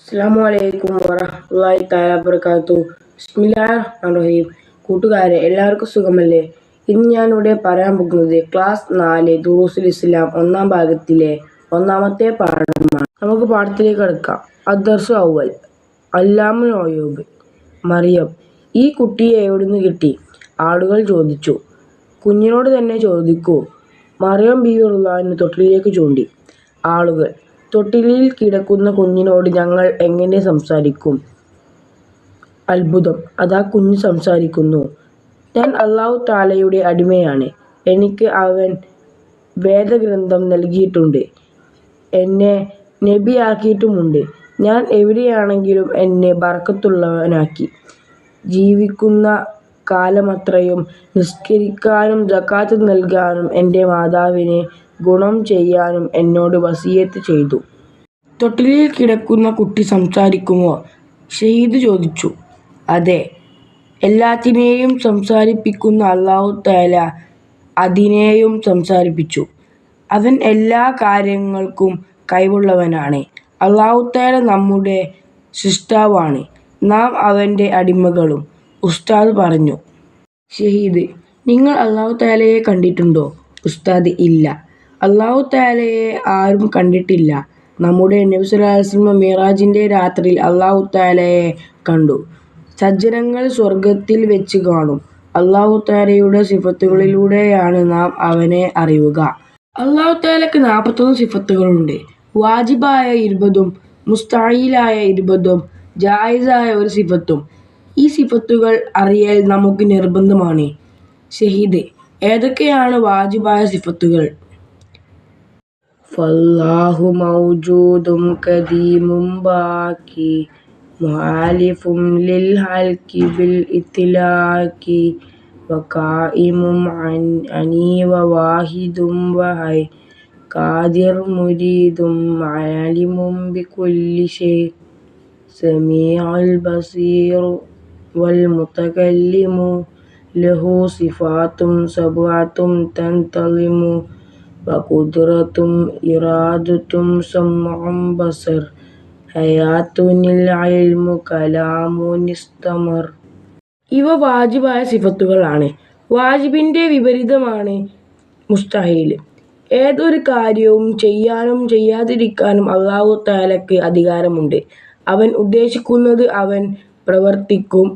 അസ്സലാമു അലൈക്കും വറഹ്മത്തുള്ളാഹി തആല വബറകാതുഹു. ബിസ്മില്ലാഹിർ റഹ്മാനിർ റഹീം. കൂട്ടുകാരെ, എല്ലാവർക്കും സുഖമല്ലേ? ഇന്ന് ഞാൻ ഇവിടെ പറയാൻ പോകുന്നത് ക്ലാസ് 4 ദുറൂസുൽ ഇസ്ലാം 1-ാം ഭാഗത്തിലെ 1-ാമത്തെ പാഠമാണ്. നമുക്ക് പാഠത്തിലേക്ക് കടക്കാം. അദ്ദർസു അവ്വൽ. അല്ലാമുൽ ഗുയൂബ്. മറിയം, ഈ കുട്ടിയെ എവിടുന്ന് കിട്ടി? ആളുകൾ ചോദിച്ചു. കുഞ്ഞിനോട് തന്നെ ചോദിക്കൂ. മറിയം ബീവി റളിയല്ലാഹു അൻഹ തൊട്ടിലിലേക്ക് ചൂണ്ടി. ആളുകൾ, തൊട്ടിലിൽ കിടക്കുന്ന കുഞ്ഞിനോട് ഞങ്ങൾ എങ്ങനെ സംസാരിക്കും? അത്ഭുതം, അതാ കുഞ്ഞ് സംസാരിക്കുന്നു. ഞാൻ അല്ലാഹു തആലയുടെ അടിമയാണ്. എനിക്ക് അവൻ വേദഗ്രന്ഥം നൽകിയിട്ടുണ്ട്. എന്നെ നബിയാക്കിയിട്ടുമുണ്ട്. ഞാൻ എവിടെയാണെങ്കിലും എന്നെ ബർക്കത്തുള്ളവനാക്കി. ജീവിക്കുന്ന കാലമത്രയും നിസ്കരിക്കാനും സകാത്ത് നൽകാനും എൻ്റെ മാതാവിന് ഗുണം ചെയ്യാനും എന്നോട് വസിയത്ത് ചെയ്തു. തൊട്ടിലിൽ കിടക്കുന്ന കുട്ടി സംസാരിക്കുമോ? ഷഹീദ് ചോദിച്ചു. അതെ, എല്ലാത്തിനെയും സംസാരിപ്പിക്കുന്ന അല്ലാഹു തആല അതിനെയും സംസാരിപ്പിച്ചു. അവൻ എല്ലാ കാര്യങ്ങൾക്കും കഴിവുള്ളവനാണ്. അല്ലാഹു തആല നമ്മുടെ സൃഷ്ടാവാണ്. നാം അവൻ്റെ അടിമകളും. ഉസ്താദ് പറഞ്ഞു. ഷഹീദ്, നിങ്ങൾ അല്ലാഹു തആലയെ കണ്ടിട്ടുണ്ടോ? ഉസ്താദ്, ഇല്ല. അല്ലാഹു തആലയെ ആരും കണ്ടിട്ടില്ല. നമ്മുടെ നബി സ്വല്ലല്ലാഹു അലൈഹി വസല്ലം മിഅ്റാജിന്റെ രാത്രിയിൽ അല്ലാഹു തആലയെ കണ്ടു. സജ്ജനങ്ങൾ സ്വർഗ്ഗത്തിൽ വെച്ച് കാണും. അല്ലാഹു തആലയുടെ സിഫത്തുകളിലൂടെയാണ് നാം അവനെ അറിയുക. അല്ലാഹു തആലക്ക് 41 സിഫത്തുകളുണ്ട്. വാജിബായ 20ഉം മുസ്തഹീലായ 20ഉം ജായിസായ 1 സിഫത്തും. ഈ സിഫത്തുകൾ അറിയൽ നമുക്ക് നിർബന്ധമാണ്. ഷഹീദ്, ഏതൊക്കെയാണ് വാജിബായ സിഫത്തുകൾ? ഫല്ലാഹു മൗജൂദും ഖദീമും ബാഖി മുഹാലിഫും ലിൽ ഹൽഖി ബിൽ ഇത്ലാഖി വഖായിമും അനി വവാഹിദും വഹൈ ഖാദിർ മുരീദും ആലിമും ബികുല്ലി ഷൈ സമീഉൽ ബസീർ വൽ മുതകല്ലിമു ലഹു സിഫാത്തും സബ്അത്തും തൻതളിമു വഖുദ്റത്തും ഇറാദത്തും സമഉം ബസർ ഹയാത്തുനിൽ ഇൽമു കലാമുനിസ്തമർ. ഇവ വാജിബായ സിഫത്തുകളാണ്. വാജിബിന്റെ വിപരീതമാണ് മുസ്തഹീൽ. ഏതൊരു കാര്യവും ചെയ്യാനും ചെയ്യാതിരിക്കാനും അല്ലാഹു തആലക്ക് അധികാരമുണ്ട്. അവൻ ഉദ്ദേശിക്കുന്നത് അവൻ പ്രവർത്തിക്കും.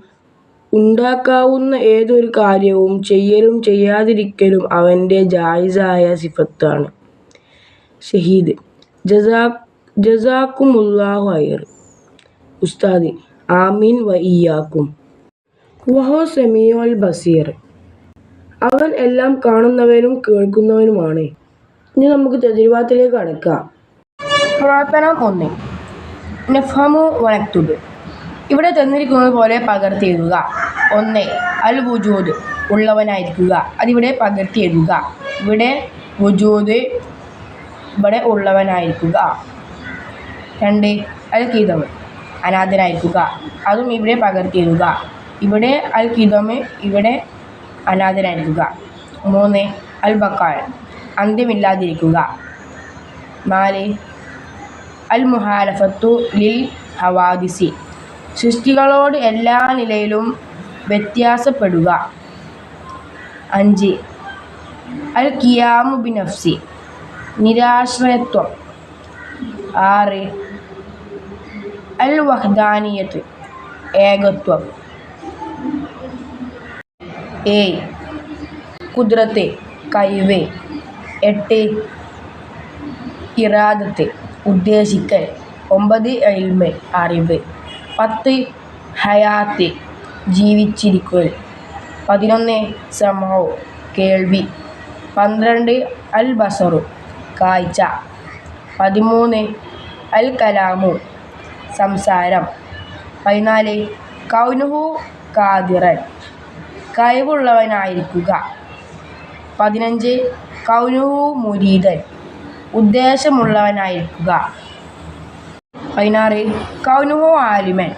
ഉണ്ടാക്കാവുന്ന ഏതൊരു കാര്യവും ചെയ്യലും ചെയ്യാതിരിക്കലും അവൻ്റെ ജായിസായ സിഫത്താണ്. ഷഹീദ്, ജസാക്കുമുല്ലാഹു ഖൈർ. ഉസ്താദ്, ആമീൻ വ ഇയ്യാക്കും. വഹുവ സമീഉൽ ബസീർ. അവൻ എല്ലാം കാണുന്നവനും കേൾക്കുന്നവനുമാണ്. ഇനി നമുക്ക് തദ്രീബാത്തിലേക്ക് കടക്കാം. പ്രവർത്തനം 1. നഫ്ഹമു വ നക്തുബ്. ഇവിടെ തന്നിരിക്കുന്നത് പോലെ പകർത്തി എഴുതുക. 1. അൽ വുജൂദ്, ഉള്ളവനായിരിക്കുക. അതിവിടെ പകർത്തി എഴുതുക. ഇവിടെ വുജൂദ്, ഇവിടെ ഉള്ളവനായിരിക്കുക. 2. അൽ ഖിദം, അനാഥനായിരിക്കുക. അതും ഇവിടെ പകർത്തി എഴുതുക. ഇവിടെ അൽ ഖിദം, ഇവിടെ അനാഥനായിരിക്കുക. 3. അൽ ബഖാ, അന്ത്യമില്ലാതിരിക്കുക. 4. അൽ മുഹാലഫത്തു ലിൽ ഹവാദിസി, സൃഷ്ടികളോട് എല്ലാ നിലയിലും വ്യത്യാസപ്പെടുക. 5. അൽ ഖിയാമു ബിനഫ്സി, നിരാശ്രയത്വം. 6. അൽ വഹ്ദാനിയത്ത്, ഏകത്വം. 7. ഖുദ്റത്ത്, കഴിവ്. 8. ഇറാദത്ത്, ഉദ്ദേശിക്കൽ. 9. ഇൽമ്, അറിവ്. 10. ഹയാത്ത്, ജീവിച്ചിരിക്കൽ. 11. സമഉ, കേൾവി. 12. അൽ ബസറു, കാഴ്ച. 13. അൽ കലാമു, സംസാരം. 14. കൗനുഹു ഖാദിറൻ, കഴിവുള്ളവനായിരിക്കുക. 15. കൗനുഹു മുരീദൻ, ഉദ്ദേശമുള്ളവനായിരിക്കുക. 16. കൗനുഹു ആലിമൻ,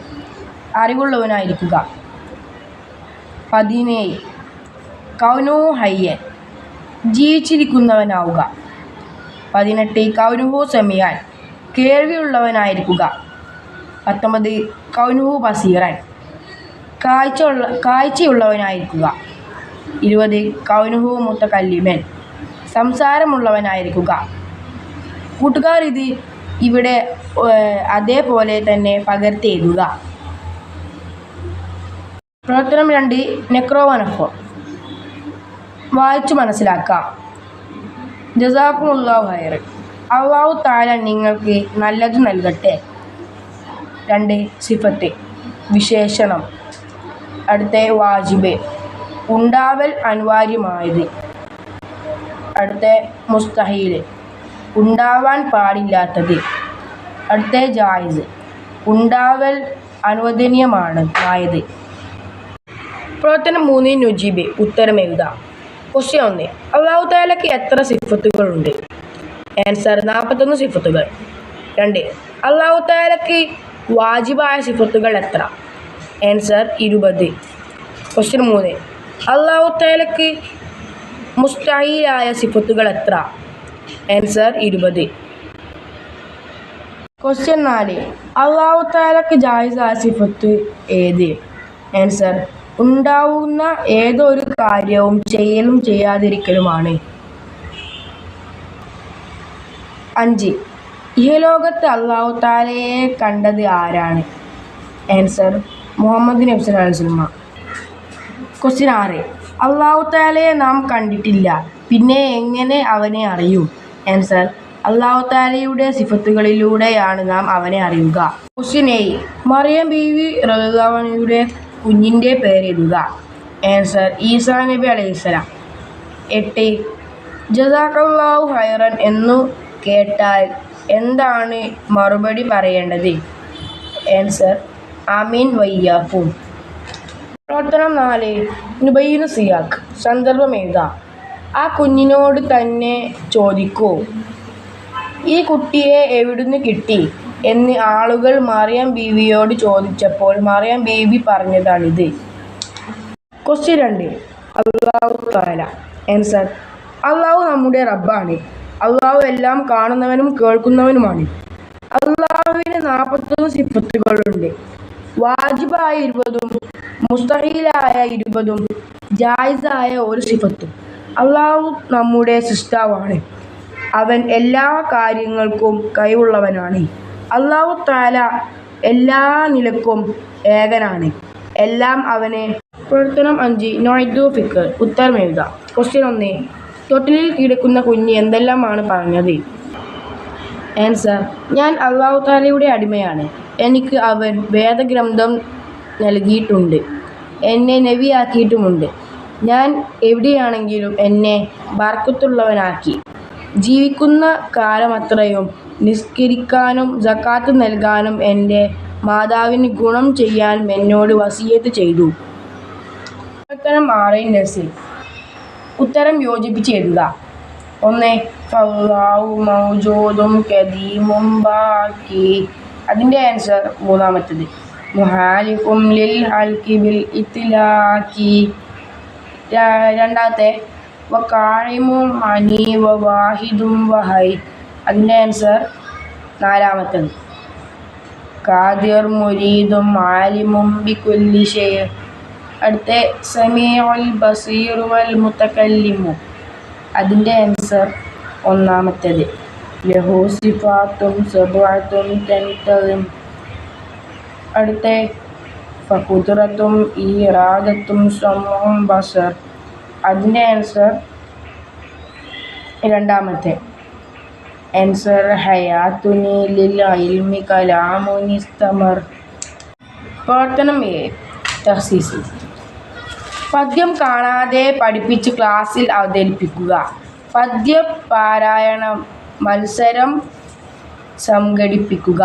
അറിവുള്ളവനായിരിക്കുക. 17. കൗനുഹു ഹയ്യൻ, ജീവിച്ചിരിക്കുന്നവനാവുക. 18. കൗനുഹു സമീഅൻ, കേൾവിയുള്ളവനായിരിക്കുക. 19 കൗനുഹു ബസീറൻ കാഴ്ചയുള്ളവനായിരിക്കുക. 20 കൗനുഹു മുത്തകല്ലിമൻ സംസാരമുള്ളവനായിരിക്കുക. കൂട്ടുകാർ ഇത് ഇവിടെ അതേപോലെ തന്നെ പകർത്തി എഴുതുക. പ്രവർത്തനം 2 നെക്രോവനഫോ വായിച്ചു മനസ്സിലാക്കാം. ജസാക്കുമുല്ലാഹു ഖൈറൻ. അല്ലാഹു തആല നിങ്ങൾക്ക് നല്ലത് നൽകട്ടെ. 2 സിഫത്ത് വിശേഷണം. അടുത്ത വാജിബ് ഉണ്ടാവൽ അനിവാര്യമായത്. അടുത്ത മുസ്തഹീൽ ഉണ്ടാവാൻ പാടില്ലാത്തത്. അടുത്ത ജായിസ് ഉണ്ടാവൽ അനുവദനീയമായത്. പ്രവർത്തനം 3 നുജീബ് ഉത്തരം എഴുതാം. ക്വസ്റ്റ്യൻ 1 അല്ലാഹു തആലയ്ക്ക് എത്ര സിഫത്തുകളുണ്ട്? ആൻസർ 41 സിഫത്തുകൾ. 2 അല്ലാഹു തആലയ്ക്ക് വാജിബായ സിഫത്തുകൾ എത്ര? ആൻസർ 20. ക്വസ്റ്റ്യൻ 3 അല്ലാഹു തആലയ്ക്ക് മുസ്തഹീലായ സിഫത്തുകൾ എത്ര? ആൻസർ 20. ക്വസ്റ്റ്യൻ 4 അല്ലാഹു തആലയ്ക്ക് ജായിസായ സിഫത്ത് ഏത്? ആൻസർ ഉണ്ടാവുന്ന ഏതൊരു കാര്യവും ചെയ്യലും ചെയ്യാതിരിക്കലുമാണ്. 5 ഇഹലോകത്ത് അല്ലാഹു തആലയെ കണ്ടത് ആരാണ്? ആൻസർ മുഹമ്മദ് നബി സല്ലല്ലാഹു അലൈഹി വസല്ലം. ക്വസ്റ്റ്യൻ 6 അല്ലാഹു തആലയെ നാം കണ്ടിട്ടില്ല, പിന്നെ എങ്ങനെ അവനെ അറിയും? ആൻസർ അല്ലാഹു തആലയുടെ സിഫത്തുകളിലൂടെയാണ് നാം അവനെ അറിയുക. ക്വസ്റ്റ്യൻ 7 മറിയം ബീവി റളിയല്ലാഹു അൻഹയുടെ കുഞ്ഞിൻ്റെ പേരെഴുതുക. ആൻസർ ഈസാ നബി അലൈഹിസ്സലാം. 8 ജസാക്കല്ലാഹു ഖൈറൻ എന്നു കേട്ടാൽ എന്താണ് മറുപടി പറയേണ്ടത്? ആൻസർ ആമീൻ വയ്യാക്കും. പ്രവർത്തനം 4 നുബയ്യിനു സിയാഖ് സന്ദർഭം എഴുതാം. ആ കുഞ്ഞിനോട് തന്നെ ചോദിക്കൂ, ഈ കുട്ടിയെ എവിടുന്ന് കിട്ടി എന്ന് ആളുകൾ മറിയം ബീവിയോട് ചോദിച്ചപ്പോൾ മറിയം ബീവി പറഞ്ഞതാണിത്. ക്വസ്റ്റ്യൻ 2 അല്ലാഹു തആല. ആൻസർ അല്ലാഹു നമ്മുടെ റബ്ബാണ്. അല്ലാഹു എല്ലാം കാണുന്നവനും കേൾക്കുന്നവനുമാണ്. അല്ലാഹുവിന് 41 സിഫത്തുകളുണ്ട്. വാജിബായ 20ഉം മുസ്തഹീലായ 20ഉം ജായിസായ 1 സിഫത്തും. അല്ലാഹു നമ്മുടെ സൃഷ്ടാവാണ്. അവൻ എല്ലാ കാര്യങ്ങൾക്കും കഴിവുള്ളവനാണ്. അല്ലാഹു തആല എല്ലാ നിലക്കും ഏകനാണ്. എല്ലാം അവനെ. പ്രവർത്തനം 5 നൊയ്തു ഫിക്ർ ഉത്തരം എഴുതാം. ക്വസ്റ്റ്യൻ 1 തൊട്ടിലിൽ കിടക്കുന്ന കുഞ്ഞ് എന്തെല്ലാമാണ് പറഞ്ഞത്? ആൻസർ ഞാൻ അല്ലാഹു തആലയുടെ അടിമയാണ്. എനിക്ക് അവൻ വേദഗ്രന്ഥം നൽകിയിട്ടുണ്ട്. എന്നെ നബിയാക്കിയിട്ടുമുണ്ട്. ഞാൻ എവിടെയാണെങ്കിലും എന്നെ ബർക്കത്തുള്ളവനാക്കി. ജീവിക്കുന്ന കാലമത്രയും നിസ്കരിക്കാനും സക്കാത്ത് നൽകാനും എൻ്റെ മാതാവിന് ഗുണം ചെയ്യാനും എന്നോട് വസിയത്ത് ചെയ്തു. പ്രവർത്തനം 6 നസ്ൽ ഉത്തരം യോജിപ്പിച്ച് എഴുതുക. 1 ഫല്ലാഹു മൗജൂദും ഖദീമും ബാക്കി. അതിൻ്റെ ആൻസർ മൂന്നാമത്തേത് മുഹാലിഫും ലിൽ ഹൽക്കി ബിൽ ഇത്ലാഖി. 2 വഖായിമും അനി വവാഹിദും വഹൈ. അതിൻ്റെ ആൻസർ 4 ഖാദിർ മുരീദും ആലിമും ബികുല്ലി ഷൈ. അടുത്ത സമീഉൽ ബസീർ വൽ മുതകല്ലിമു. അതിൻ്റെ ആൻസർ 1 ലഹു സിഫാത്തും സബ്അത്തും തൻതളിം. അടുത്ത ഫഖുദ്റത്തും ഇറാദത്തും സമഉം ബസർ. അതിൻ്റെ ആൻസർ 2 ആൻസർ ഹയാത്തുനി ലിൽ ഇൽമി കലാമുൻ ഇസ്തമർ. പ്രവർത്തനം 7 തഹ്സീസ് പദ്യം കാണാതെ പഠിപ്പിച്ച് ക്ലാസ്സിൽ അവതരിപ്പിക്കുക. പദ്യ പാരായണ മത്സരം സംഘടിപ്പിക്കുക.